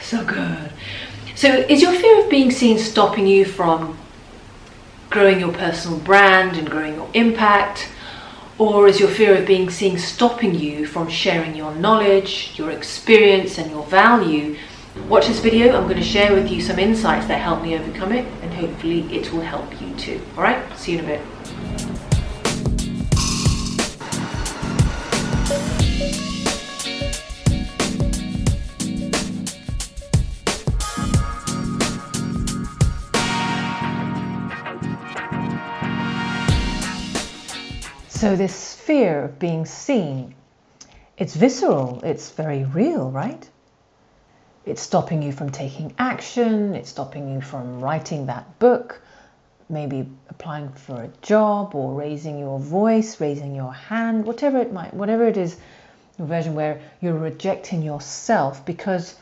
So good. So is your fear of being seen stopping you from growing your personal brand and growing your impact? Or is your fear of being seen stopping you from sharing your knowledge, your experience and your value? Watch this video. I'm going to share with you some insights that help me overcome it, and hopefully it will help you too. All right, see you in a bit. So this fear of being seen, it's visceral, it's very real, right? It's stopping you from taking action, it's stopping you from writing that book, maybe applying for a job or raising your voice, raising your hand, whatever it is, a version where you're rejecting yourself because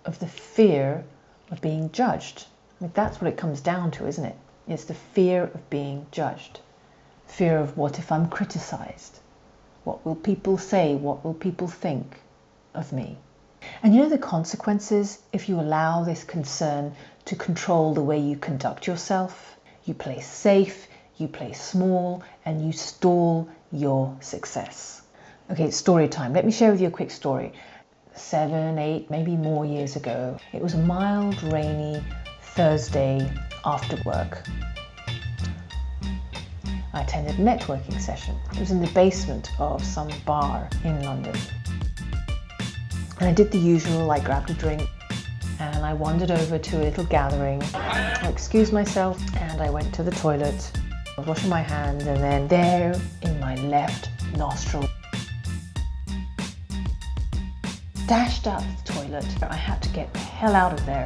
of the fear of being judged. I mean, that's what it comes down to, isn't it? It's the fear of being judged. Fear of what if I'm criticized? What will people say? What will people think of me? And you know the consequences if you allow this concern to control the way you conduct yourself? You play safe, you play small, and you stall your success. Okay, story time. Let me share with you a quick story. 7, 8, maybe more years ago, it was a mild, rainy Thursday after work. I attended a networking session. It was in the basement of some bar in London. And I did the usual, I grabbed a drink and I wandered over to a little gathering. I excused myself and I went to the toilet. I was washing my hands, and then there in my left nostril, dashed out the toilet. I had to get the hell out of there.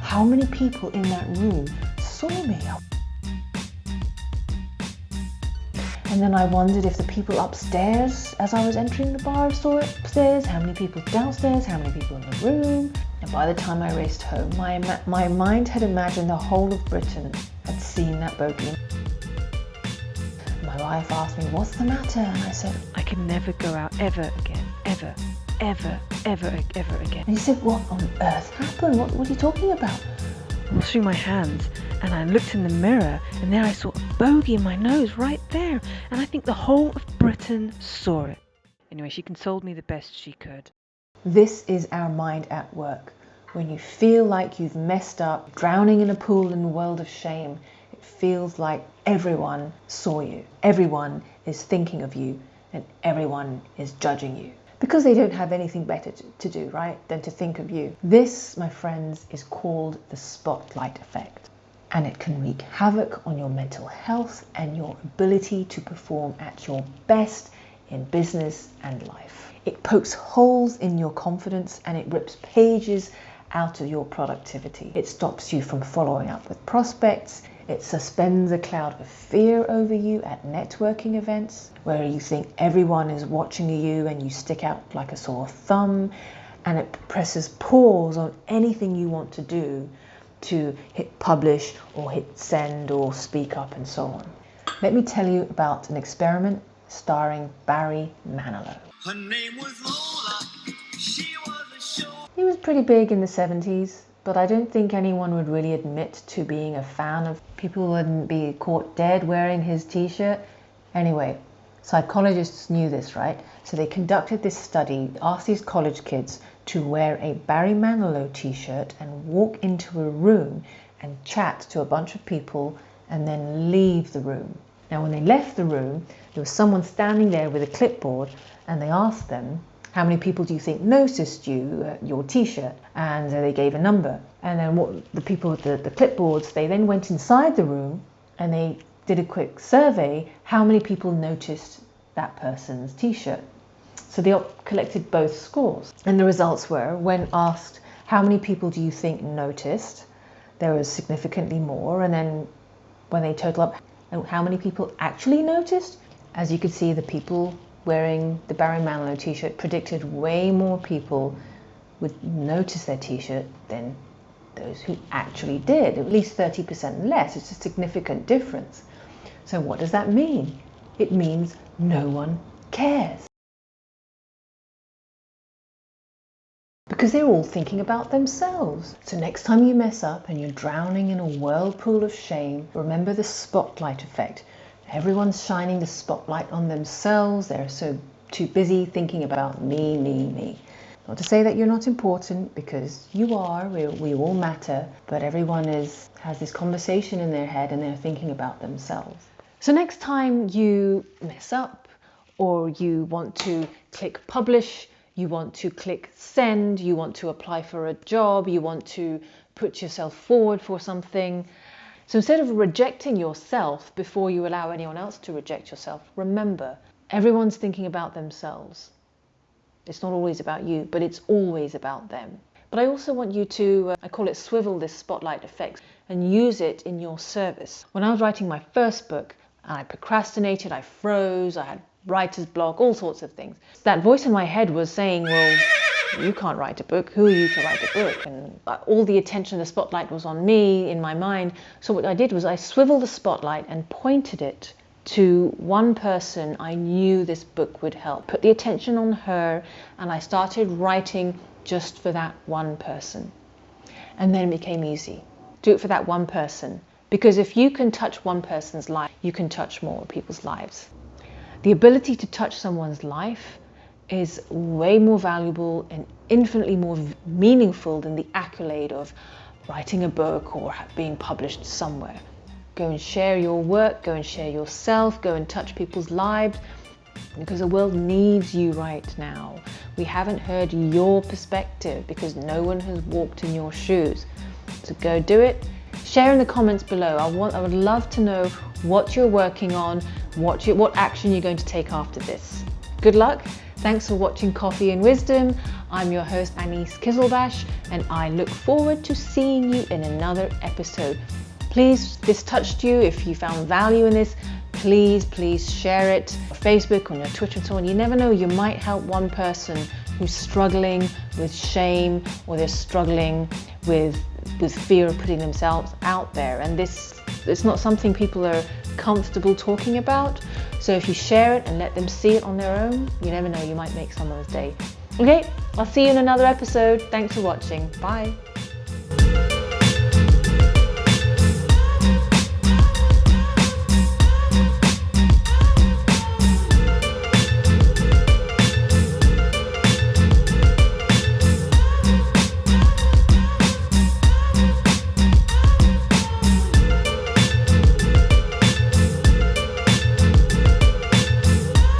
How many people in that room saw me? And then I wondered if the people upstairs, as I was entering the bar, saw it upstairs, how many people downstairs, how many people in the room. And by the time I raced home, my mind had imagined the whole of Britain had seen that bogey. My wife asked me, what's the matter? And I said, I can never go out ever again, ever, ever, ever, ever again. And he said, what on earth happened? What are you talking about? I was washing my hands and I looked in the mirror, and there I saw a bogey in my nose right there, and I think the whole of Britain saw it. Anyway, she consoled me the best she could. This is our mind at work. When you feel like you've messed up, drowning in a pool in a world of shame, it feels like everyone saw you. Everyone is thinking of you, and everyone is judging you. Because they don't have anything better to do, right, than to think of you. This, my friends, is called the spotlight effect. And it can wreak havoc on your mental health and your ability to perform at your best in business and life. It pokes holes in your confidence and it rips pages out of your productivity. It stops you from following up with prospects. It suspends a cloud of fear over you at networking events where you think everyone is watching you and you stick out like a sore thumb, and it presses pause on anything you want to do to hit publish or hit send or speak up and so on. Let me tell you about an experiment starring Barry Manilow. Her name was Lola. She was a show. He was pretty big in the 70s, but I don't think anyone would really admit to being a fan of. People wouldn't be caught dead wearing his t-shirt. Anyway, psychologists knew this, right? So they conducted this study, asked these college kids to wear a Barry Manilow t-shirt and walk into a room and chat to a bunch of people and then leave the room. Now, when they left the room, there was someone standing there with a clipboard, and they asked them, how many people do you think noticed your t-shirt? And they gave a number. And then what the people with the clipboards, they then went inside the room and they did a quick survey, how many people noticed that person's t-shirt. So they collected both scores. And the results were, when asked, how many people do you think noticed? There was significantly more. And then when they total up, how many people actually noticed? As you could see, the people wearing the Barry Manilow t-shirt predicted way more people would notice their t-shirt than those who actually did, at least 30% less. It's a significant difference. So what does that mean? It means no one cares. because they're all thinking about themselves. So next time you mess up and you're drowning in a whirlpool of shame, remember the spotlight effect. Everyone's shining the spotlight on themselves. They're so too busy thinking about me, me, me. Not to say that you're not important, because you are, we all matter, but everyone has this conversation in their head and they're thinking about themselves. So next time you mess up, or you want to click publish, you want to click send, you want to apply for a job, you want to put yourself forward for something. So instead of rejecting yourself before you allow anyone else to reject yourself, remember, everyone's thinking about themselves. It's not always about you, but it's always about them. But I also want you to, I call it swivel this spotlight effect, and use it in your service. When I was writing my first book, I procrastinated, I froze, I had writer's block, all sorts of things. That voice in my head was saying, well, you can't write a book. Who are you to write a book? And all the attention, the spotlight was on me in my mind. So what I did was I swiveled the spotlight and pointed it to one person I knew this book would help. Put the attention on her, and I started writing just for that one person. And then it became easy. Do it for that one person. Because if you can touch one person's life, you can touch more people's lives. The ability to touch someone's life is way more valuable and infinitely more meaningful than the accolade of writing a book or being published somewhere. Go and share your work, go and share yourself, go and touch people's lives, because the world needs you right now. We haven't heard your perspective because no one has walked in your shoes. So go do it. Share in the comments below. I would love to know what you're working on, what action you're going to take after this. Good luck. Thanks for watching Coffee and Wisdom. I'm your host, Anis Kizilbash, and I look forward to seeing you in another episode. Please, if this touched you, if you found value in this, please share it on Facebook, on your Twitter and so on. You never know, you might help one person who's struggling with shame, or they're struggling with fear of putting themselves out there. And it's not something people are comfortable talking about. So if you share it and let them see it on their own, you never know, you might make someone's day. Okay, I'll see you in another episode. Thanks for watching. Bye.